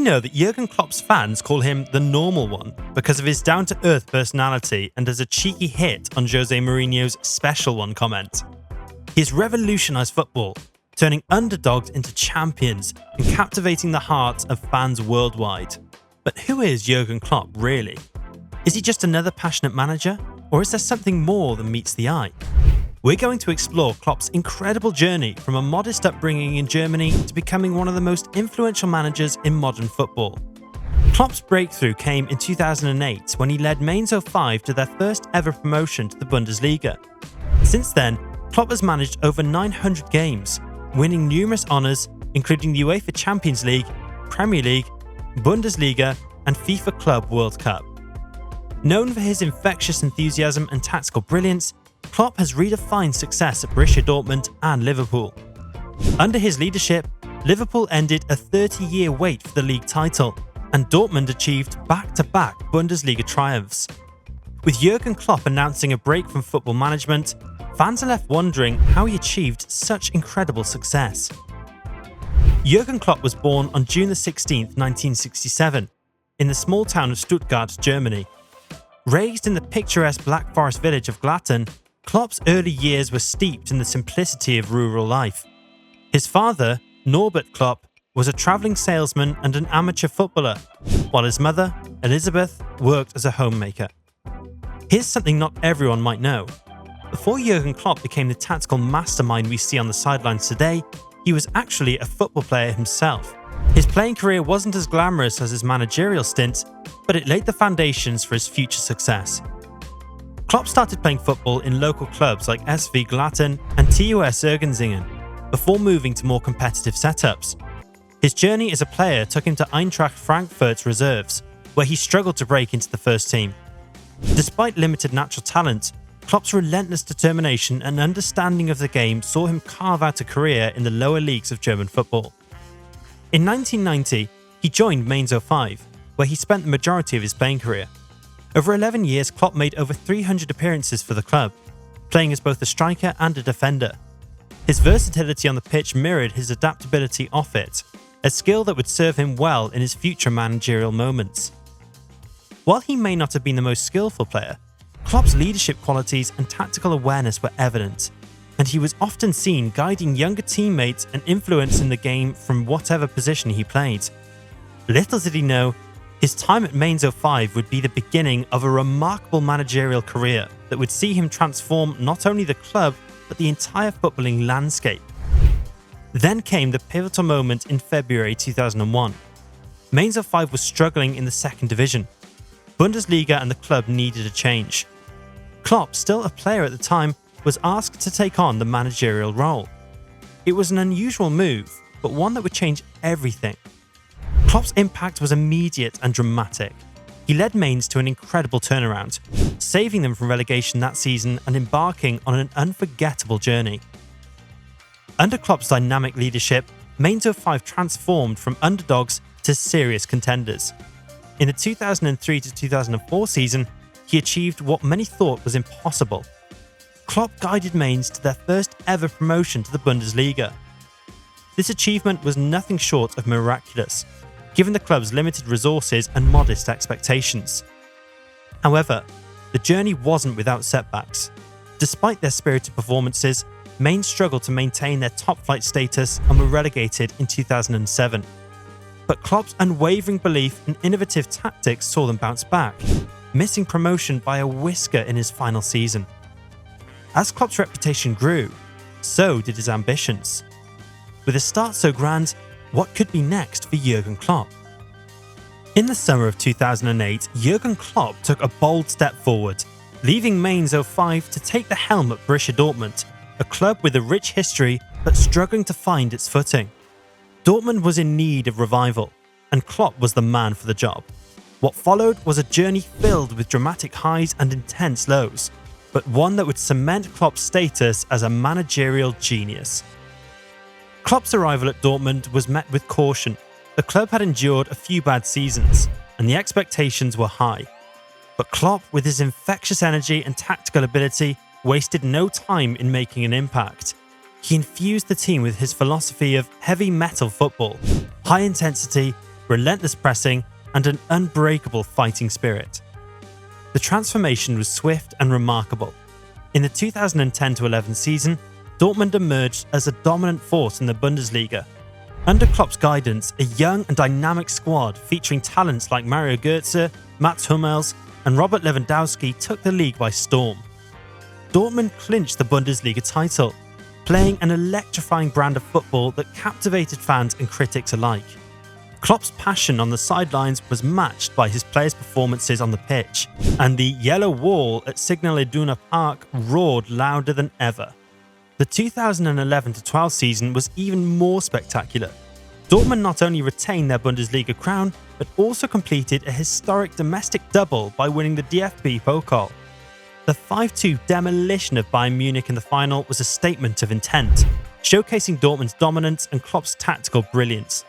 know that Jurgen Klopp's fans call him the normal one because of his down-to-earth personality and as a cheeky hit on Jose Mourinho's special one comment? He's revolutionised football, turning underdogs into champions and captivating the hearts of fans worldwide. But who is Jurgen Klopp really? Is he just another passionate manager, or is there something more than meets the eye? We're going to explore Klopp's incredible journey from a modest upbringing in Germany to becoming one of the most influential managers in modern football. Klopp's breakthrough came in 2008 when he led Mainz 05 to their first ever promotion to the Bundesliga. Since then, Klopp has managed over 900 games, winning numerous honours including the UEFA Champions League, Premier League, Bundesliga and FIFA Club World Cup. Known for his infectious enthusiasm and tactical brilliance, Klopp has redefined success at Borussia Dortmund and Liverpool. Under his leadership, Liverpool ended a 30-year wait for the league title, and Dortmund achieved back-to-back Bundesliga triumphs. With Jurgen Klopp announcing a break from football management, fans are left wondering how he achieved such incredible success. Jurgen Klopp was born on June 16, 1967, in the small town of Stuttgart, Germany. Raised in the picturesque Black Forest village of Glatten, Klopp's early years were steeped in the simplicity of rural life. His father, Norbert Klopp, was a travelling salesman and an amateur footballer, while his mother, Elizabeth, worked as a homemaker. Here's something not everyone might know. Before Jurgen Klopp became the tactical mastermind we see on the sidelines today, he was actually a football player himself. His playing career wasn't as glamorous as his managerial stint, but it laid the foundations for his future success. Klopp started playing football in local clubs like SV Glatten and TuS Ergensingen, before moving to more competitive setups. His journey as a player took him to Eintracht Frankfurt's reserves, where he struggled to break into the first team. Despite limited natural talent, Klopp's relentless determination and understanding of the game saw him carve out a career in the lower leagues of German football. In 1990, he joined Mainz 05, where he spent the majority of his playing career. Over 11 years, Klopp made over 300 appearances for the club, playing as both a striker and a defender. His versatility on the pitch mirrored his adaptability off it, a skill that would serve him well in his future managerial moments. While he may not have been the most skillful player, Klopp's leadership qualities and tactical awareness were evident, and he was often seen guiding younger teammates and influencing the game from whatever position he played. Little did he know, his time at Mainz 05 would be the beginning of a remarkable managerial career that would see him transform not only the club, but the entire footballing landscape. Then came the pivotal moment in February 2001. Mainz 05 was struggling in the second division. Bundesliga and the club needed a change. Klopp, still a player at the time, was asked to take on the managerial role. It was an unusual move, but one that would change everything. Klopp's impact was immediate and dramatic. He led Mainz to an incredible turnaround, saving them from relegation that season and embarking on an unforgettable journey. Under Klopp's dynamic leadership, Mainz 05 transformed from underdogs to serious contenders. In the 2003-2004 season, he achieved what many thought was impossible. Klopp guided Mainz to their first ever promotion to the Bundesliga. This achievement was nothing short of miraculous, given the club's limited resources and modest expectations. However, the journey wasn't without setbacks. Despite their spirited performances, Mainz struggled to maintain their top-flight status and were relegated in 2007. But Klopp's unwavering belief and innovative tactics saw them bounce back, missing promotion by a whisker in his final season. As Klopp's reputation grew, so did his ambitions. With a start so grand, what could be next for Jurgen Klopp? In the summer of 2008, Jurgen Klopp took a bold step forward, leaving Mainz 05 to take the helm at Borussia Dortmund, a club with a rich history but struggling to find its footing. Dortmund was in need of revival, and Klopp was the man for the job. What followed was a journey filled with dramatic highs and intense lows, but one that would cement Klopp's status as a managerial genius. Klopp's arrival at Dortmund was met with caution. The club had endured a few bad seasons, and the expectations were high. But Klopp, with his infectious energy and tactical ability, wasted no time in making an impact. He infused the team with his philosophy of heavy metal football, high intensity, relentless pressing, and an unbreakable fighting spirit. The transformation was swift and remarkable. In the 2010-11 season, Dortmund emerged as a dominant force in the Bundesliga. Under Klopp's guidance, a young and dynamic squad featuring talents like Mario Götze, Mats Hummels, and Robert Lewandowski took the league by storm. Dortmund clinched the Bundesliga title, playing an electrifying brand of football that captivated fans and critics alike. Klopp's passion on the sidelines was matched by his players' performances on the pitch, and the yellow wall at Signal Iduna Park roared louder than ever. The 2011-12 season was even more spectacular. Dortmund not only retained their Bundesliga crown, but also completed a historic domestic double by winning the DFB Pokal. The 5-2 demolition of Bayern Munich in the final was a statement of intent, showcasing Dortmund's dominance and Klopp's tactical brilliance.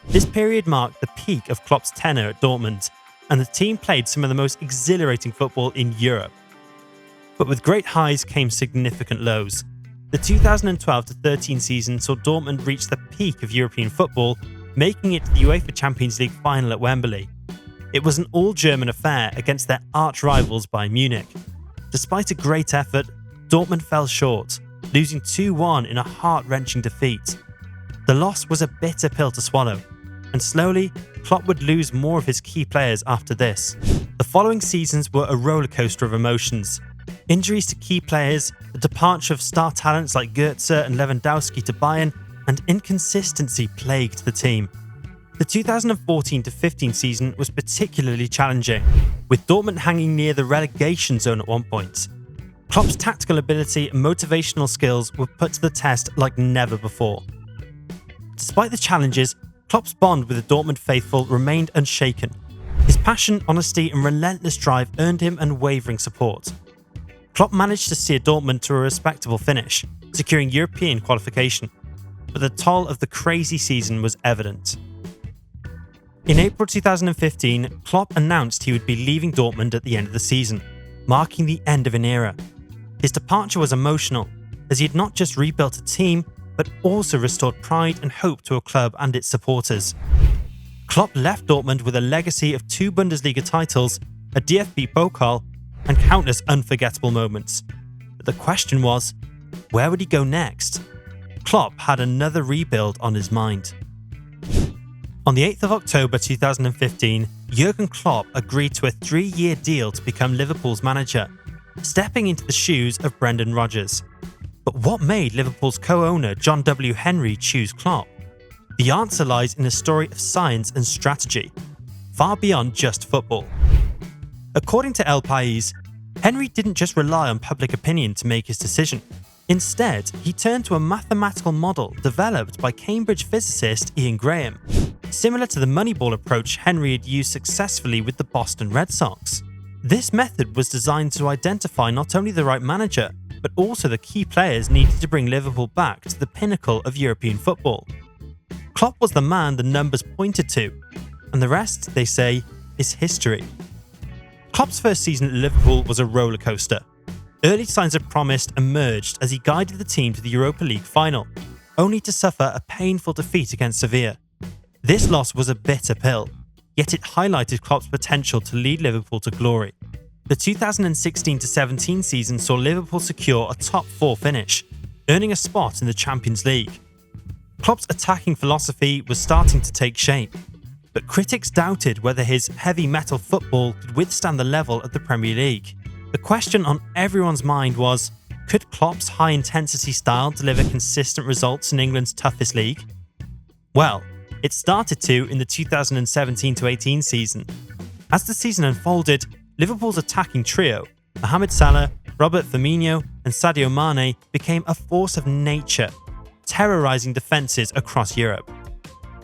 This period marked the peak of Klopp's tenure at Dortmund, and the team played some of the most exhilarating football in Europe. But with great highs came significant lows. The 2012-13 season saw Dortmund reach the peak of European football, making it to the UEFA Champions League final at Wembley. It was an all-German affair against their arch-rivals Bayern Munich. Despite a great effort, Dortmund fell short, losing 2-1 in a heart-wrenching defeat. The loss was a bitter pill to swallow, and slowly, Klopp would lose more of his key players after this. The following seasons were a rollercoaster of emotions. Injuries to key players, the departure of star talents like Götze and Lewandowski to Bayern, and inconsistency plagued the team. The 2014-15 season was particularly challenging, with Dortmund hanging near the relegation zone at one point. Klopp's tactical ability and motivational skills were put to the test like never before. Despite the challenges, Klopp's bond with the Dortmund faithful remained unshaken. His passion, honesty, and relentless drive earned him unwavering support. Klopp managed to steer Dortmund to a respectable finish, securing European qualification, but the toll of the crazy season was evident. In April 2015, Klopp announced he would be leaving Dortmund at the end of the season, marking the end of an era. His departure was emotional, as he had not just rebuilt a team, but also restored pride and hope to a club and its supporters. Klopp left Dortmund with a legacy of 2 Bundesliga titles, a DFB Pokal, and countless unforgettable moments. But the question was, where would he go next? Klopp had another rebuild on his mind. On the 8th of October 2015, Jurgen Klopp agreed to a 3-year deal to become Liverpool's manager, stepping into the shoes of Brendan Rodgers. But what made Liverpool's co-owner John W. Henry choose Klopp? The answer lies in a story of science and strategy, far beyond just football. According to El País, Henry didn't just rely on public opinion to make his decision. Instead, he turned to a mathematical model developed by Cambridge physicist Ian Graham, similar to the Moneyball approach Henry had used successfully with the Boston Red Sox. This method was designed to identify not only the right manager, but also the key players needed to bring Liverpool back to the pinnacle of European football. Klopp was the man the numbers pointed to, and the rest, they say, is history. Klopp's first season at Liverpool was a rollercoaster. Early signs of promise emerged as he guided the team to the Europa League final, only to suffer a painful defeat against Sevilla. This loss was a bitter pill, yet it highlighted Klopp's potential to lead Liverpool to glory. The 2016-17 season saw Liverpool secure a top 4 finish, earning a spot in the Champions League. Klopp's attacking philosophy was starting to take shape, but critics doubted whether his heavy metal football could withstand the level of the Premier League. The question on everyone's mind was, could Klopp's high-intensity style deliver consistent results in England's toughest league? Well, it started to in the 2017-18 season. As the season unfolded, Liverpool's attacking trio, Mohamed Salah, Robert Firmino, and Sadio Mane, became a force of nature, terrorising defences across Europe.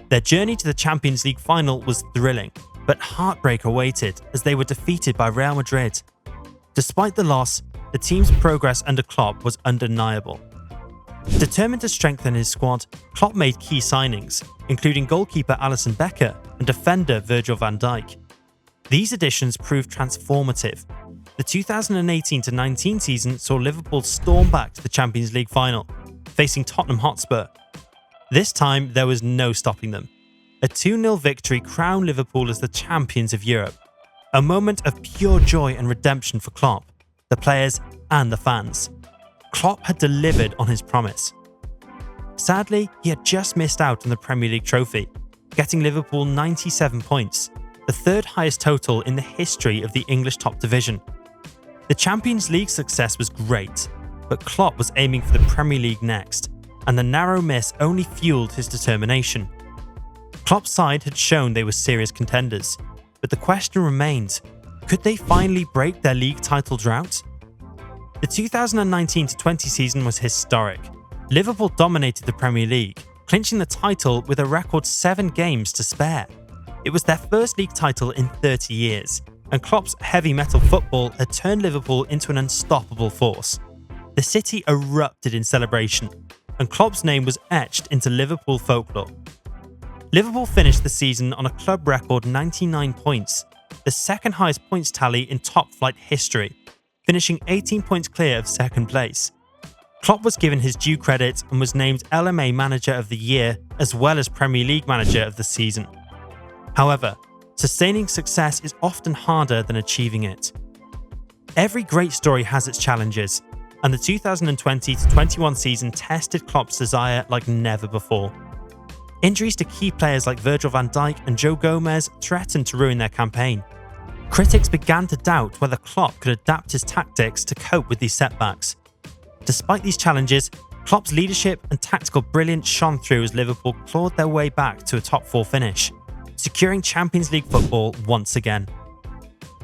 Their journey to the Champions League final was thrilling, but heartbreak awaited as they were defeated by Real Madrid. Despite the loss, the team's progress under Klopp was undeniable. Determined to strengthen his squad, Klopp made key signings, including goalkeeper Alisson Becker and defender Virgil van Dijk. These additions proved transformative. The 2018-19 season saw Liverpool storm back to the Champions League final, facing Tottenham Hotspur. This time, there was no stopping them. a 2-0 victory crowned Liverpool as the champions of Europe. A moment of pure joy and redemption for Klopp, the players and the fans. Klopp had delivered on his promise. Sadly, he had just missed out on the Premier League trophy, getting Liverpool 97 points, the third highest total in the history of the English top division. The Champions League success was great, but Klopp was aiming for the Premier League next, and the narrow miss only fueled his determination. Klopp's side had shown they were serious contenders, but the question remained, could they finally break their league title drought? The 2019-20 season was historic. Liverpool dominated the Premier League, clinching the title with a record 7 games to spare. It was their first league title in 30 years, and Klopp's heavy metal football had turned Liverpool into an unstoppable force. The city erupted in celebration, and Klopp's name was etched into Liverpool folklore. Liverpool finished the season on a club record 99 points, the second highest points tally in top-flight history, finishing 18 points clear of second place. Klopp was given his due credit and was named LMA Manager of the Year as well as Premier League Manager of the season. However, sustaining success is often harder than achieving it. Every great story has its challenges, and the 2020-21 season tested Klopp's desire like never before. Injuries to key players like Virgil van Dijk and Joe Gomez threatened to ruin their campaign. Critics began to doubt whether Klopp could adapt his tactics to cope with these setbacks. Despite these challenges, Klopp's leadership and tactical brilliance shone through as Liverpool clawed their way back to a top 4 finish, securing Champions League football once again.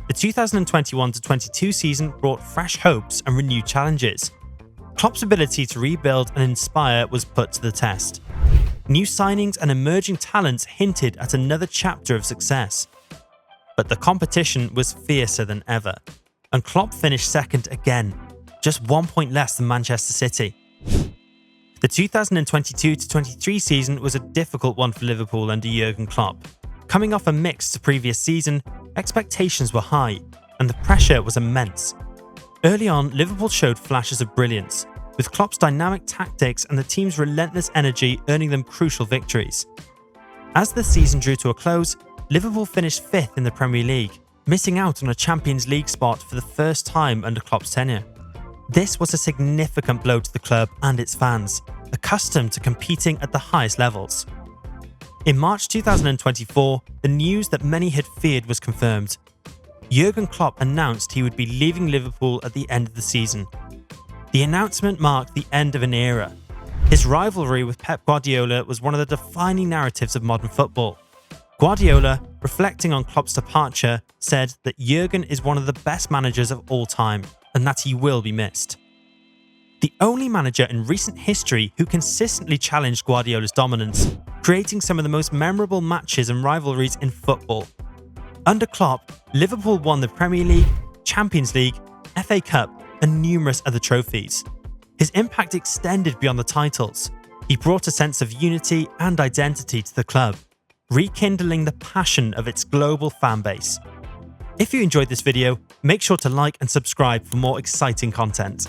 The 2021-22 season brought fresh hopes and renewed challenges. Klopp's ability to rebuild and inspire was put to the test. New signings and emerging talents hinted at another chapter of success. But the competition was fiercer than ever, and Klopp finished second again, just 1 point less than Manchester City. The 2022-23 season was a difficult one for Liverpool under Jurgen Klopp. Coming off a mixed previous season, expectations were high, and the pressure was immense. Early on, Liverpool showed flashes of brilliance, with Klopp's dynamic tactics and the team's relentless energy earning them crucial victories. As the season drew to a close, Liverpool finished 5th in the Premier League, missing out on a Champions League spot for the first time under Klopp's tenure. This was a significant blow to the club and its fans, accustomed to competing at the highest levels. In March 2024, the news that many had feared was confirmed. Jurgen Klopp announced he would be leaving Liverpool at the end of the season. The announcement marked the end of an era. His rivalry with Pep Guardiola was one of the defining narratives of modern football. Guardiola, reflecting on Klopp's departure, said that Jurgen is one of the best managers of all time and that he will be missed. The only manager in recent history who consistently challenged Guardiola's dominance, creating some of the most memorable matches and rivalries in football. Under Klopp, Liverpool won the Premier League, Champions League, FA Cup, and numerous other trophies. His impact extended beyond the titles. He brought a sense of unity and identity to the club, rekindling the passion of its global fan base. If you enjoyed this video, make sure to like and subscribe for more exciting content.